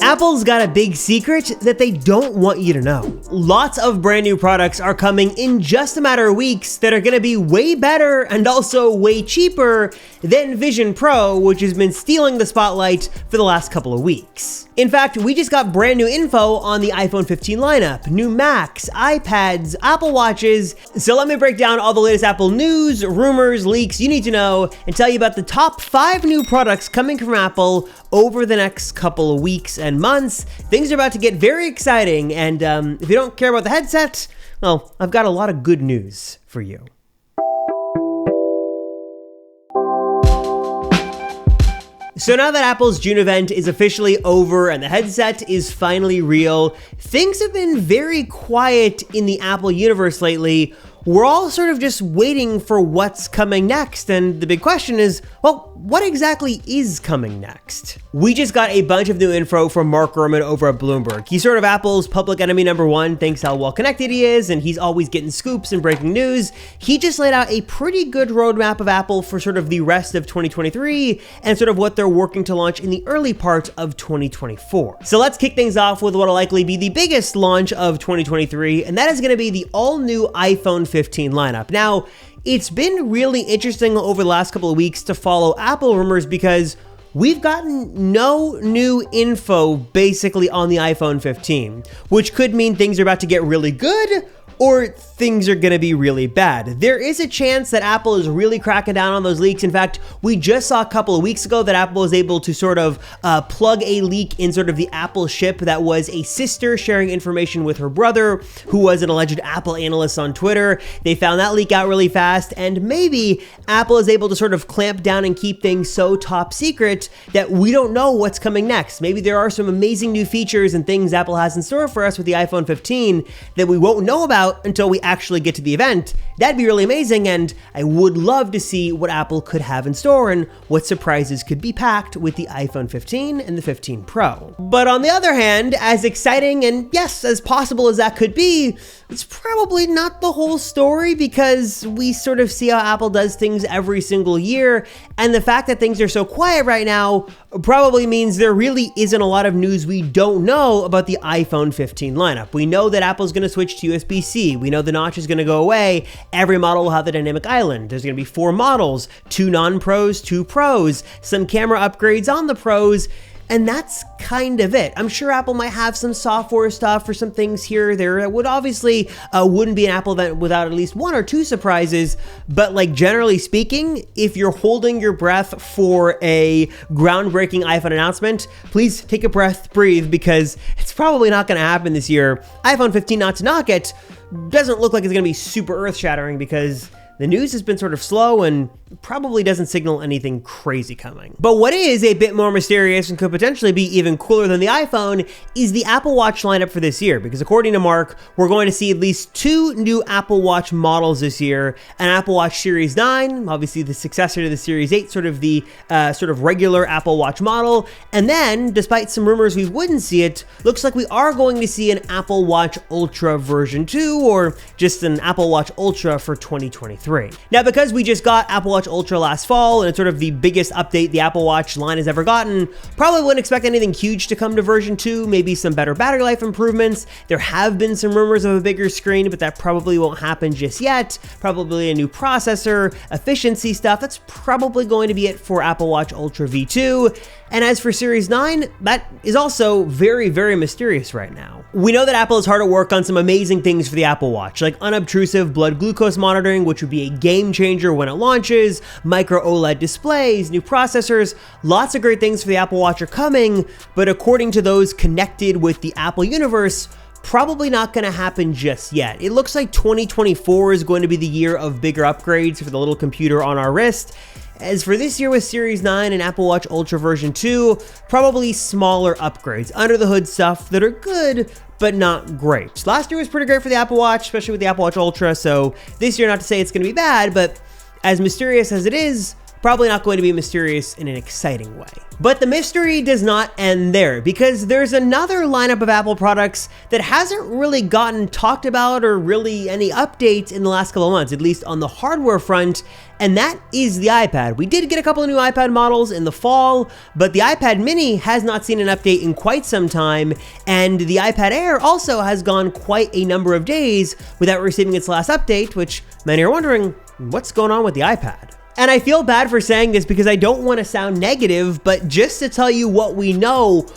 Apple's got a big secret that they don't want you to know. Lots of brand new products are coming in just a matter of weeks that are gonna be way better and also way cheaper than Vision Pro, which has been stealing the spotlight for the last couple of weeks. In fact, we just got brand new info on the iPhone 15 lineup, new Macs, iPads, Apple Watches. So let me break down all the latest Apple news, rumors, leaks you need to know, and tell you about the top 5 new products coming from Apple over the next couple of weeks and months. Things are about to get very exciting, and if you don't care about the headset, well, I've got a lot of good news for you. So now that Apple's June event is officially over and the headset is finally real, things have been very quiet in the Apple universe lately. We're all sort of just waiting for what's coming next, and the big question is, well, what exactly is coming next? We just got a bunch of new info from Mark Gurman over at Bloomberg. He's sort of Apple's public enemy number one, thanks to how well connected he is, and he's always getting scoops and breaking news. He just laid out a pretty good roadmap of Apple for sort of the rest of 2023 and sort of what they're working to launch in the early part of 2024. So let's kick things off with what will likely be the biggest launch of 2023, and that is going to be the all-new iPhone 15 lineup. Now, it's been really interesting over the last couple of weeks to follow Apple rumors because we've gotten no new info basically on the iPhone 15, which could mean things are about to get really good or things are gonna be really bad. There is a chance that Apple is really cracking down on those leaks. In fact, we just saw a couple of weeks ago that Apple was able to sort of plug a leak in sort of the Apple ship that was a sister sharing information with her brother, who was an alleged Apple analyst on Twitter. They found that leak out really fast, and maybe Apple is able to sort of clamp down and keep things so top secret that we don't know what's coming next. Maybe there are some amazing new features and things Apple has in store for us with the iPhone 15 that we won't know about until we actually get to the event. That'd be really amazing, and I would love to see what Apple could have in store and what surprises could be packed with the iPhone 15 and the 15 Pro. But on the other hand, as exciting and yes, as possible as that could be, it's probably not the whole story because we sort of see how Apple does things every single year, and the fact that things are so quiet right now probably means there really isn't a lot of news we don't know about the iPhone 15 lineup. We know that Apple's going to switch to USB-C. We know the notch is going to go away. Every model will have the dynamic island. There's going to be 4 models, 2 non-pros, 2 pros, some camera upgrades on the pros, and that's kind of it. I'm sure Apple might have some software stuff or some things here or there that would obviously wouldn't be an Apple event without at least 1 or 2 surprises. But like generally speaking, if you're holding your breath for a groundbreaking iPhone announcement, please take a breath, breathe, because it's probably not going to happen this year. iPhone 15, not to knock it, doesn't look like it's going to be super earth-shattering because the news has been sort of slow and probably doesn't signal anything crazy coming. But what is a bit more mysterious and could potentially be even cooler than the iPhone is the Apple Watch lineup for this year, because according to Mark, we're going to see at least 2 new Apple Watch models this year: an Apple Watch Series 9, obviously the successor to the Series 8, sort of the sort of regular Apple Watch model, and then, despite some rumors we wouldn't see it, looks like we are going to see an Apple Watch Ultra version 2, or just an Apple Watch Ultra for 2023. Now, because we just got Apple Watch Ultra last fall, and it's sort of the biggest update the Apple Watch line has ever gotten, probably wouldn't expect anything huge to come to version 2, maybe some better battery life improvements. There have been some rumors of a bigger screen, but that probably won't happen just yet. Probably a new processor, efficiency stuff. That's probably going to be it for Apple Watch Ultra V2. And as for Series 9, that is also very, very mysterious right now. We know that Apple is hard at work on some amazing things for the Apple Watch, like unobtrusive blood glucose monitoring, which would be a game changer when it launches, micro OLED displays, new processors. Lots of great things for the Apple Watch are coming, but according to those connected with the Apple universe, probably not going to happen just yet. It looks like 2024 is going to be the year of bigger upgrades for the little computer on our wrist. As for this year with Series 9 and Apple Watch Ultra version 2, probably smaller upgrades, under the hood stuff that are good, but not great. Last year was pretty great for the Apple Watch, especially with the Apple Watch Ultra, so this year, not to say it's going to be bad, but as mysterious as it is, probably not going to be mysterious in an exciting way. But the mystery does not end there, because there's another lineup of Apple products that hasn't really gotten talked about or really any updates in the last couple of months, at least on the hardware front, and that is the iPad. We did get a couple of new iPad models in the fall, but the iPad mini has not seen an update in quite some time, and the iPad Air also has gone quite a number of days without receiving its last update, which many are wondering, what's going on with the iPad? And I feel bad for saying this because I don't want to sound negative, but just to tell you what we know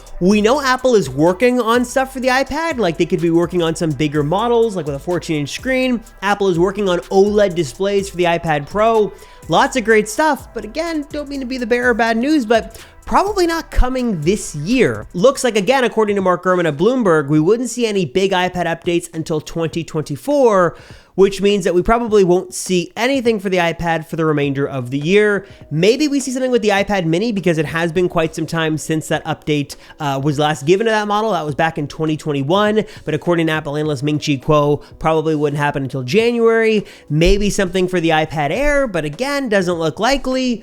Apple is working on stuff for the iPad. Like, they could be working on some bigger models, like with a 14-inch screen. Apple is working on OLED displays for the iPad Pro. Lots of great stuff, but again, don't mean to be the bearer of bad news, but probably not coming this year. Looks like, again, according to Mark Gurman of Bloomberg, we wouldn't see any big iPad updates until 2024, which means that we probably won't see anything for the iPad for the remainder of the year. Maybe we see something with the iPad mini, because it has been quite some time since that update was last given to that model. That was back in 2021, but according to Apple analyst Ming-Chi Kuo, probably wouldn't happen until January. Maybe something for the iPad Air, but again, doesn't look likely.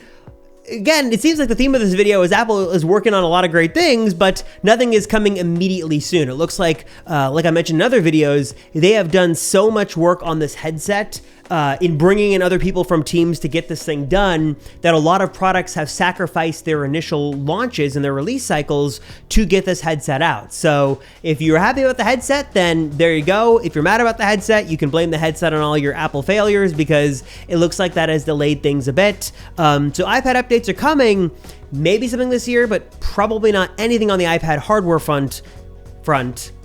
Again, it seems like the theme of this video is Apple is working on a lot of great things, but nothing is coming immediately soon. It looks like I mentioned in other videos, they have done so much work on this headset in bringing in other people from teams to get this thing done, that a lot of products have sacrificed their initial launches and their release cycles to get this headset out. So if you're happy with the headset, then there you go. If you're mad about the headset, you can blame the headset on all your Apple failures, because it looks like that has delayed things a bit. So iPad updates are coming, maybe something this year, but probably not anything on the iPad hardware front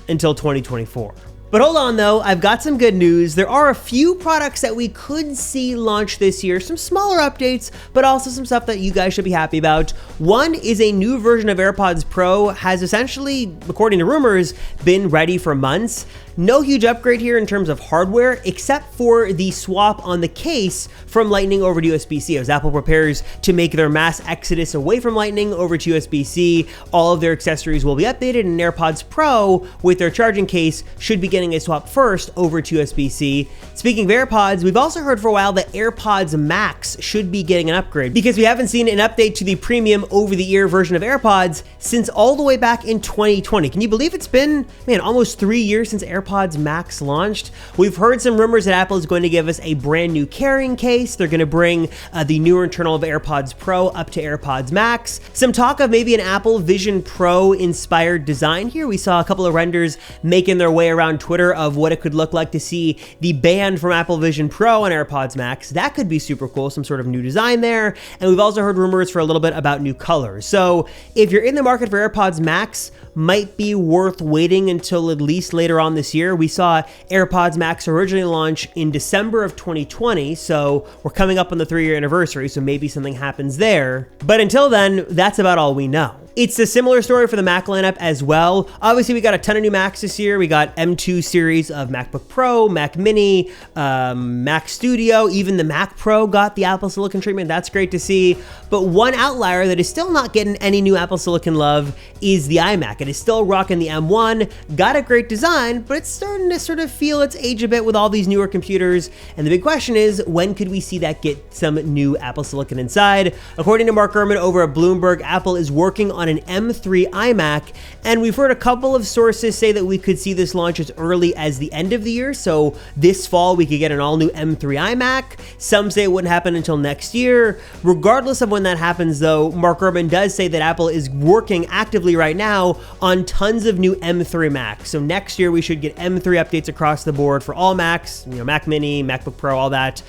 until 2024. But hold on though, I've got some good news. There are a few products that we could see launch this year, some smaller updates, but also some stuff that you guys should be happy about. One is a new version of AirPods Pro, has essentially, according to rumors, been ready for months. No huge upgrade here in terms of hardware, except for the swap on the case from Lightning over to USB-C. As Apple prepares to make their mass exodus away from Lightning over to USB-C, all of their accessories will be updated, and AirPods Pro, with their charging case, should be getting a swap first over to USB-C. Speaking of AirPods, we've also heard for a while that AirPods Max should be getting an upgrade, because we haven't seen an update to the premium over-the-ear version of AirPods since all the way back in 2020. Can you believe it's been, almost 3 years since AirPods Max launched? We've heard some rumors that Apple is going to give us a brand new carrying case. They're going to bring the newer internal of AirPods Pro up to AirPods Max. Some talk of maybe an Apple Vision Pro inspired design here. We saw a couple of renders making their way around Twitter of what it could look like to see the band from Apple Vision Pro on AirPods Max. That could be super cool, some sort of new design there. And we've also heard rumors for a little bit about new colors. So if you're in the market for AirPods Max, might be worth waiting until at least later on this year. We saw AirPods Max originally launch in December of 2020, so we're coming up on the 3-year anniversary, so maybe something happens there. But until then, that's about all we know. It's a similar story for the Mac lineup as well. Obviously, we got a ton of new Macs this year. We got M2 series of MacBook Pro, Mac Mini, Mac Studio. Even the Mac Pro got the Apple Silicon treatment. That's great to see. But one outlier that is still not getting any new Apple Silicon love is the iMac. It is still rocking the M1. Got a great design, but it's starting to sort of feel its age a bit with all these newer computers. And the big question is, when could we see that get some new Apple Silicon inside? According to Mark Gurman over at Bloomberg, Apple is working on an M3 iMac, and we've heard a couple of sources say that we could see this launch as early as the end of the year, so this fall we could get an all-new M3 iMac. Some say it wouldn't happen until next year. Regardless of when that happens though, Mark Gurman does say that Apple is working actively right now on tons of new M3 Macs, so next year we should get M3 updates across the board for all Macs, Mac Mini, MacBook Pro, all that.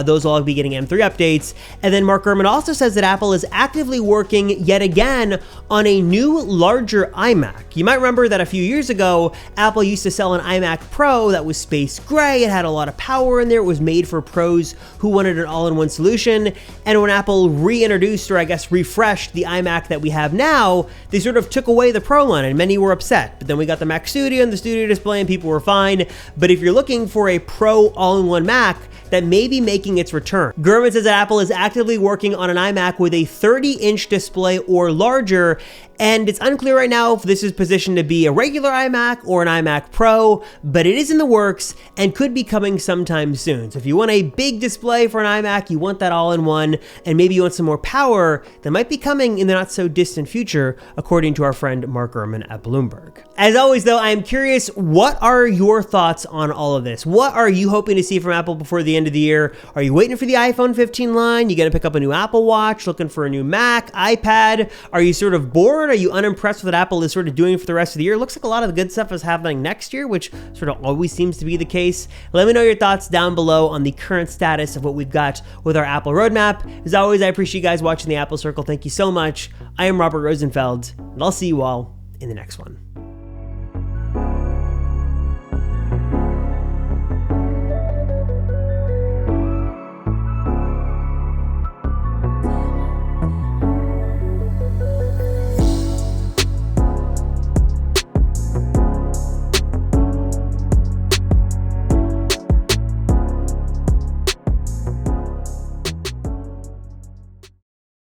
Those will all be getting M3 updates. And then Mark Gurman also says that Apple is actively working yet again on a new, larger iMac. You might remember that a few years ago, Apple used to sell an iMac Pro that was space gray. It had a lot of power in there. It was made for pros who wanted an all-in-one solution. And when Apple reintroduced, or I guess refreshed, the iMac that we have now, they sort of took away the Pro line, and many were upset. But then we got the Mac Studio and the Studio Display, and people were fine. But if you're looking for a Pro all-in-one Mac, that may be making its return. Gurman says that Apple is actively working on an iMac with a 30-inch display or larger, And it's unclear right now if this is positioned to be a regular iMac or an iMac Pro, but it is in the works and could be coming sometime soon. So if you want a big display for an iMac, you want that all in one, and maybe you want some more power, that might be coming in the not so distant future, according to our friend Mark Gurman at Bloomberg. As always though, I am curious, what are your thoughts on all of this? What are you hoping to see from Apple before the end of the year? Are you waiting for the iPhone 15 line? You gonna pick up a new Apple Watch, looking for a new Mac, iPad? Are you sort of bored? Are you unimpressed with what Apple is sort of doing for the rest of the year? It looks like a lot of the good stuff is happening next year, which sort of always seems to be the case. Let me know your thoughts down below on the current status of what we've got with our Apple roadmap. As always, I appreciate you guys watching the Apple Circle. Thank you so much. I am Robert Rosenfeld, and I'll see you all in the next one.